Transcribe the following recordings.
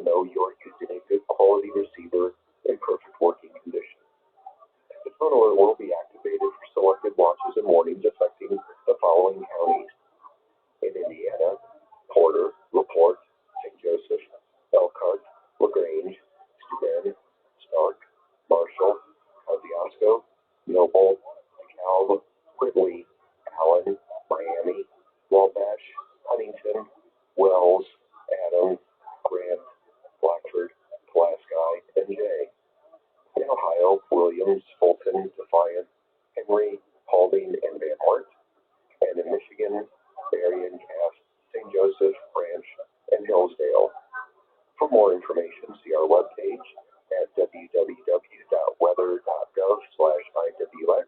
even though you're using a good quality receiver in perfect working condition. The tone alert will be activated for selected watches and warnings affecting the following counties: in Indiana, Porter, LaPorte, St. Joseph, Elkhart, LaGrange, Steuben, Stark, Marshall, Kosciuszko, Noble, DeKalb, Quigley, Allen, Miami, Wabash, Huntington, Wells, Adams, Grant, Blackford, Pulaski, and Jay. In Ohio, Williams, Fulton, Defiant, Henry, Paulding, and Van Wert. And in Michigan, Berrien, Cass, St. Joseph, Branch, and Hillsdale. For more information, see our webpage at www.weather.gov/IWX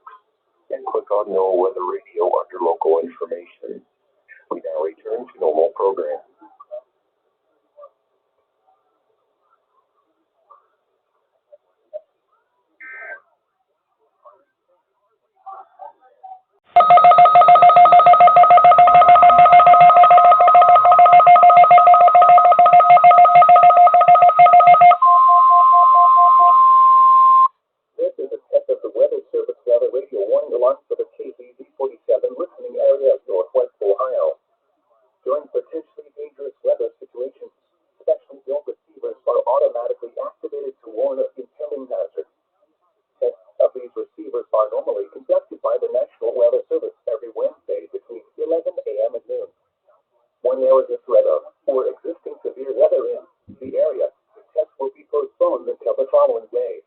and click on NOAA Weather Radio under local information. We now return to normal program. This is a test of the Weather Service Weather Radio warning alarm for the KBZ-47 listening area of northwest Ohio. During potentially dangerous weather situations, specially built receivers are automatically activated to warn of impending hazard. Tests of these receivers are normally conducted by the National Weather Service every Wednesday between 11 a.m. and noon. When there is a threat of or existing severe weather in the area, the test will be postponed until the following day.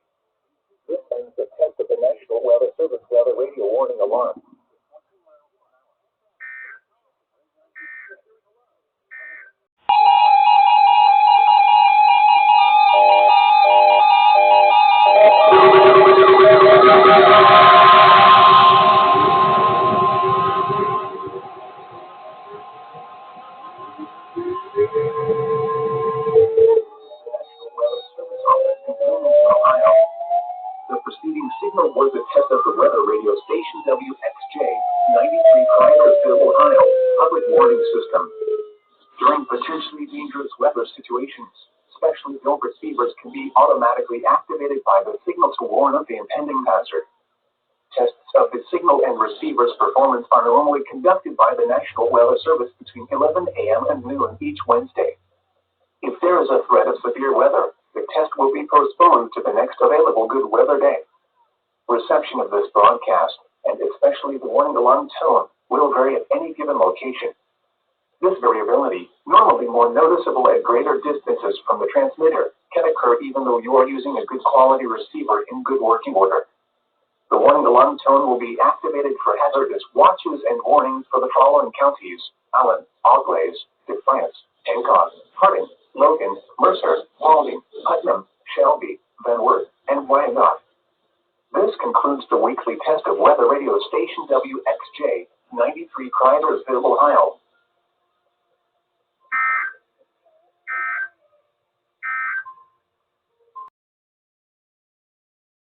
This ends the test of the National Weather Service Weather Radio warning alarm. The preceding signal was a test of the weather radio station WXJ 93 Crydersville, Ohio public warning system. During potentially dangerous weather situations, specially built receivers can be automatically activated by the signal to warn of the impending hazard. Tests of the signal and receiver's performance are normally conducted by the National Weather Service between 11 a.m. and noon each Wednesday. If there is a threat of severe weather, the test will be postponed to the next available good weather day. Reception of this broadcast, and especially the warning alarm tone, will vary at any given location. This variability, normally more noticeable at greater distances from the transmitter, can occur even though you are using a good quality receiver in good working order. The warning alarm tone will be activated for hazardous watches and warnings for the following counties: Allen, Auglaize, Defiance, Hancock, Harding, Logan, Mercer, Paulding, Putnam, Shelby, Van Wert, and Wyandotte. This concludes the weekly test of weather radio station WXJ 93 Crydersville, Ohio.